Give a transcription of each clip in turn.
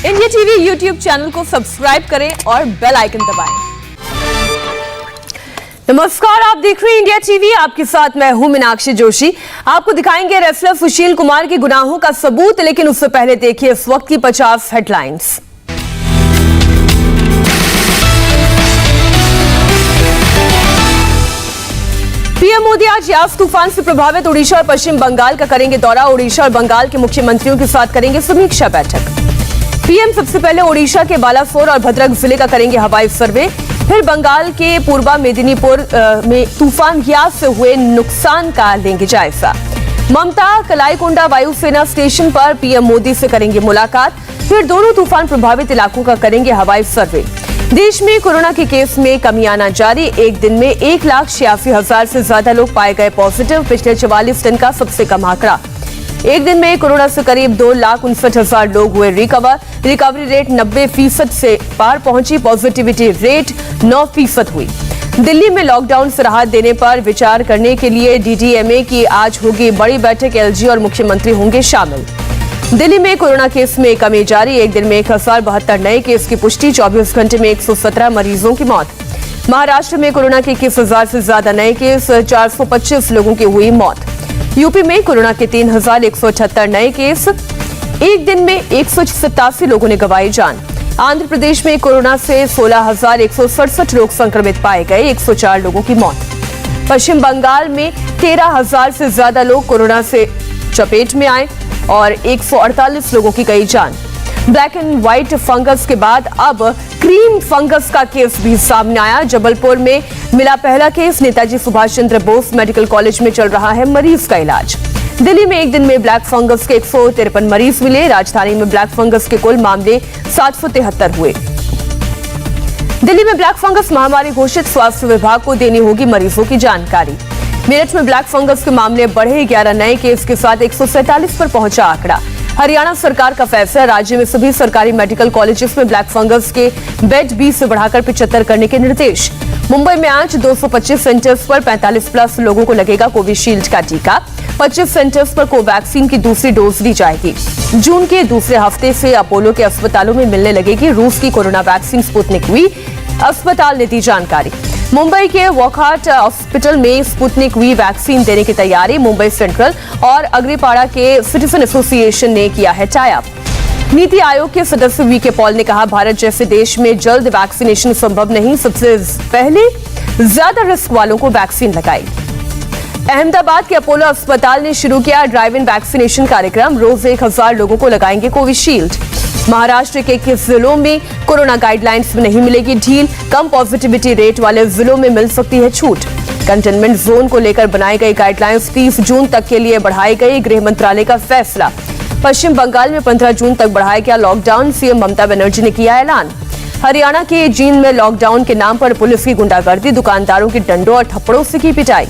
India TV YouTube channel को subscribe करें और बेल आइकन दबाएं। नमस्कार, आप देख रहे हैं इंडिया टीवी। आपके साथ मैं हूं मीनाक्षी जोशी। आपको दिखाएंगे रेसलर सुशील कुमार के गुनाहों का सबूत, लेकिन उससे पहले देखिए इस वक्त की 50 हेडलाइंस। पीएम मोदी आज यास तूफान से प्रभावित ओडिशा और पश्चिम बंगाल का करेंगे दौरा। ओडिशा और बंगाल के मुख्यमंत्रियों के साथ करेंगे समीक्षा बैठक। पीएम सबसे पहले ओडिशा के बालासोर और भद्रक जिले का करेंगे हवाई सर्वे, फिर बंगाल के पूर्वा मेदिनीपुर में तूफान यास से हुए नुकसान का लेंगे जायजा। ममता कलाईकोंडा वायुसेना स्टेशन पर पीएम मोदी से करेंगे मुलाकात, फिर दोनों तूफान प्रभावित इलाकों का करेंगे हवाई सर्वे। देश में कोरोना के केस में कमी आना जारी। एक दिन में 1,86,000 से ज्यादा लोग पाए गए पॉजिटिव, पिछले 44 दिन का सबसे कम आंकड़ा। एक दिन में कोरोना से करीब 2,59,000 लोग हुए रिकवर। रिकवरी रेट 90% से पार पहुंची। पॉजिटिविटी रेट 9% हुई। दिल्ली में लॉकडाउन से राहत देने पर विचार करने के लिए डीडीएमए की आज होगी बड़ी बैठक। एलजी और मुख्यमंत्री होंगे शामिल। दिल्ली में कोरोना केस में कमी जारी। एक दिन में 1,072 नए केस की पुष्टि, 24 घंटे में 117 मरीजों की मौत। महाराष्ट्र में कोरोना के 21,000 से ज्यादा नए केस, 425 लोगों की हुई मौत। यूपी में कोरोना के 3,178 नए केस, एक दिन में 187 लोगों ने गंवाई जान। आंध्र प्रदेश में कोरोना से 16,167 लोग संक्रमित पाए गए, 104 लोगों की मौत। पश्चिम बंगाल में 13,000 से ज्यादा लोग कोरोना से चपेट में आए और 148 लोगों की गई जान। ब्लैक एंड व्हाइट फंगस के बाद अब क्रीम फंगस का केस भी सामने आया। जबलपुर में मिला पहला case. Netaji Subhash Chandra Bose medical college में चल रहा है मरीज का इलाज। दिल्ली में एक दिन में ब्लैक फंगस के 153 मरीज मिले। राजधानी में ब्लैक फंगस के कुल मामले 773 हुए। दिल्ली में ब्लैक फंगस महामारी घोषित, स्वास्थ्य विभाग को देनी होगी मरीजों की जानकारी। मेरठ में ब्लैक फंगस के मामले बढ़े, 11 नए केस के साथ 147 पर पहुंचा आंकड़ा। हरियाणा सरकार का फैसला, राज्य में सभी सरकारी मेडिकल कॉलेजेस में ब्लैक फंगस के बेड 20 से बढ़ाकर 75 करने के निर्देश। मुंबई में आज 225 सेंटर्स पर 45+ लोगों को लगेगा कोविशील्ड का टीका। 25 सेंटर्स पर कोवैक्सीन की दूसरी डोज दी जाएगी। जून के दूसरे हफ्ते से अपोलो के अस्पतालों में मिलने लगेगी रूस की कोरोना वैक्सीन स्पुतनिक वी। अस्पताल ने दी जानकारी। मुंबई के वॉकहार्ट हॉस्पिटल में स्पुतनिक वी वैक्सीन देने की तैयारी। मुंबई सेंट्रल और अग्रीपाड़ा के सिटीजन एसोसिएशन ने किया है टाई अप। नीति आयोग के सदस्य वीके पॉल ने कहा, भारत जैसे देश में जल्द वैक्सीनेशन संभव नहीं, सबसे पहले ज्यादा रिस्क वालों को वैक्सीन लगाई। अहमदाबाद के अपोलो अस्पताल ने शुरू किया ड्राइव इन वैक्सीनेशन कार्यक्रम। रोज 1,000 लोगों को लगाएंगे कोविशील्ड। महाराष्ट्र के 21 जिलों में कोरोना गाइडलाइंस में नहीं मिलेगी ढील। कम पॉजिटिविटी रेट वाले जिलों में मिल सकती है छूट। कंटेनमेंट जोन को लेकर बनाई गई गाइडलाइंस 30 जून तक के लिए बढ़ाई गई, गृह मंत्रालय का फैसला। पश्चिम बंगाल में 15 जून तक बढ़ाया गया लॉकडाउन, सीएम ममता बनर्जी ने किया ऐलान। हरियाणा के जींद में लॉकडाउन के नाम पर पुलिस की गुंडागर्दी, दुकानदारों की डंडों और थप्पड़ों से की पिटाई।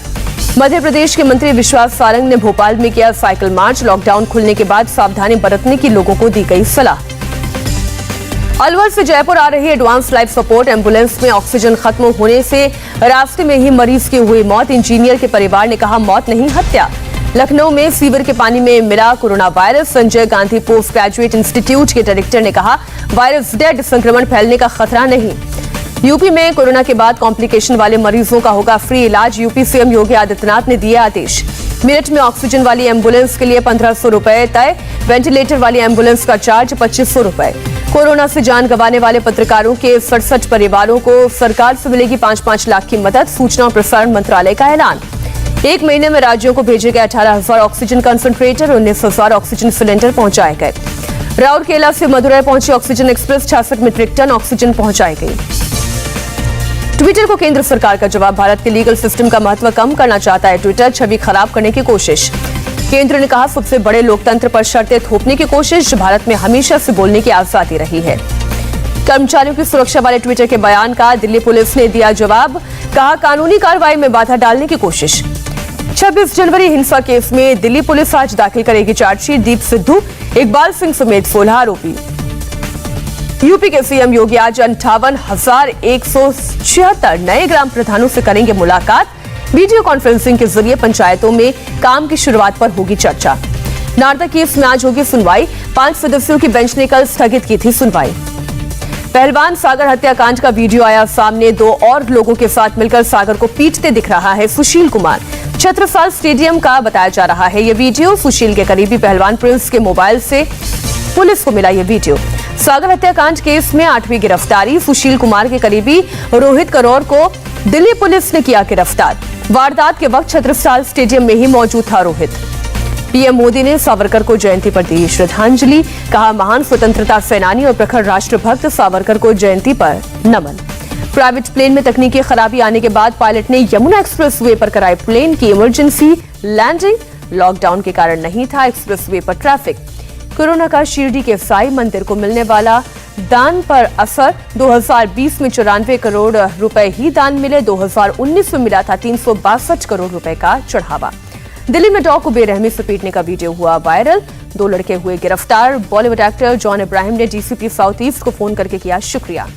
मध्य प्रदेश के मंत्री विश्वास सारंग ने भोपाल में किया साइकिल मार्च। लॉकडाउन खुलने के बाद सावधानी बरतने की लोगों को दी गई सलाह। अलवर से जयपुर आ रही एडवांस लाइफ सपोर्ट एम्बुलेंस में ऑक्सीजन खत्म होने से रास्ते में ही मरीज की हुई मौत। इंजीनियर के परिवार ने कहा, मौत नहीं हत्या। लखनऊ में सीवर के पानी में मिला corona virus. Sanjay Gandhi post graduate institute के डायरेक्टर ने कहा, वायरस डेड, संक्रमण फैलने का खतरा नहीं। यूपी में कोरोना के बाद कॉम्प्लिकेशन वाले मरीजों का होगा फ्री इलाज। यूपी सीएम योगी आदित्यनाथ ने दिए आदेश। मेरठ में ऑक्सीजन वाली एम्बुलेंस के लिए 1,500 रुपए तय। वेंटिलेटर वाली एम्बुलेंस का चार्ज 2,500 रुपए। कोरोना से जान गंवाने वाले पत्रकारों के 67 परिवारों को सरकार से मिलेगी 5-5 लाख की मदद। सूचना और प्रसारण मंत्रालय का ऐलान। एक महीने में राज्यों को भेजे गए 18,000 ऑक्सीजन कंसंट्रेटर, 19,000 ऑक्सीजन सिलेंडर पहुंचाए गए। राउरकेला से मदुरई पहुंची oxygen express, 66 metric ton oxygen पहुंचाई गई। ट्विटर को केंद्र सरकार का जवाब, भारत के लीगल सिस्टम का महत्व कम करना चाहता है ट्विटर, छवि खराब करने की कोशिश। केंद्र ने कहा, सबसे बड़े लोकतंत्र पर शर्तें थोपने की कोशिश। भारत में हमेशा से बोलने की आजादी रही है। कर्मचारियों की सुरक्षा वाले ट्विटर के बयान का दिल्ली पुलिस ने दिया जवाब। कहा, कानूनी कार्रवाई में बाधा डालने की कोशिश। 26 जनवरी हिंसा केस में दिल्ली पुलिस आज दाखिल करेगी चार्जशीट। दीप सिद्धू, इकबाल सिंह समेत 16 आरोपी। यूपी के सीएम योगी आज 58,176 नए ग्राम प्रधानों से करेंगे मुलाकात। वीडियो कॉन्फ्रेंसिंग के जरिए पंचायतों में काम की शुरुआत पर होगी चर्चा। नारदा केस में आज होगी सुनवाई। 5 सदस्यों की बेंच ने कल स्थगित की थी सुनवाई। पहलवान सागर हत्याकांड का वीडियो आया सामने। 2 और लोगों के साथ मिलकर सागर को पीटते दिख रहा है सुशील कुमार। छत्रसाल स्टेडियम का बताया जा रहा है ये वीडियो। सुशील के करीबी पहलवान प्रिंस के मोबाइल से पुलिस को मिला ये वीडियो। सागर हत्याकांड केस में 8वीं गिरफ्तारी। सुशील कुमार के करीबी रोहित करोर को दिल्ली पुलिस ने किया गिरफ्तार। वारदात के वक्त छत्रसाल स्टेडियम में ही मौजूद था रोहित। पीएम मोदी ने सावरकर को जयंती पर दी श्रद्धांजलि। कहा, महान स्वतंत्रता सेनानी और प्रखर राष्ट्रभक्त सावरकर को जयंती पर नमन। प्राइवेट प्लेन में तकनीकी खराबी आने के बाद पायलट ने यमुना एक्सप्रेसवे पर कराई प्लेन की इमरजेंसी लैंडिंग। लॉकडाउन के कारण नहीं था एक्सप्रेसवे पर ट्रैफिक। कोरोना का शिरडी के साई मंदिर को मिलने वाला दान पर असर। 2020 में 94 करोड़ रुपए ही दान मिले। 2019 में मिला था 362 करोड़ रुपए का चढ़ावा। दिल्ली में डॉग को बेरहमी से पीटने का वीडियो हुआ वायरल। 2 लड़के हुए गिरफ्तार। बॉलीवुड एक्टर जॉन इब्राहिम ने डीसीपी साउथ ईस्ट को फोन करके किया शुक्रिया।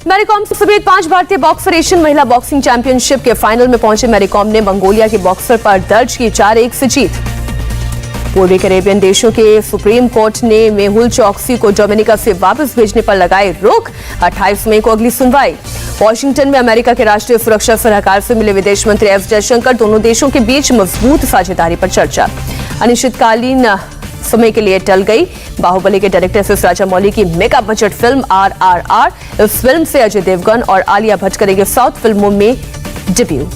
मैरीकॉम समेत 5 भारतीय बॉक्सर एशियन महिला बॉक्सिंग चैंपियनशिप के फाइनल में पहुंचे। मैरीकॉम ने मंगोलिया के बॉक्सर पर दर्ज की 4-1 से जीत। पूर्वी कैरेबियन देशों के सुप्रीम कोर्ट ने मेहुल चौकसी को डोमिनिका से वापस भेजने पर लगाई रोक। 28 मई को अगली सुनवाई। वॉशिंगटन में अमेरिका के राष्ट्रीय सुरक्षा सलाहकार से मिले विदेश मंत्री एस जयशंकर। दोनों देशों के बीच मजबूत साझेदारी पर चर्चा। अनिश्चितकालीन समय के लिए टल गई। बाहुबली के डायरेक्टर एस राजामौली की मेगा बजट फिल्म RRR। इस फिल्म से अजय देवगन और आलिया भट्ट करेंगे साउथ फिल्मों में डेब्यू।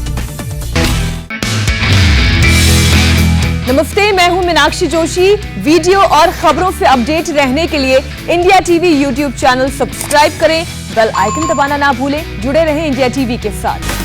नमस्ते, मैं हूं मीनाक्षी जोशी। वीडियो और खबरों से अपडेट रहने के लिए India TV YouTube channel subscribe करें। बेल आइकन दबाना ना भूलें। जुड़े रहें इंडिया टीवी के साथ।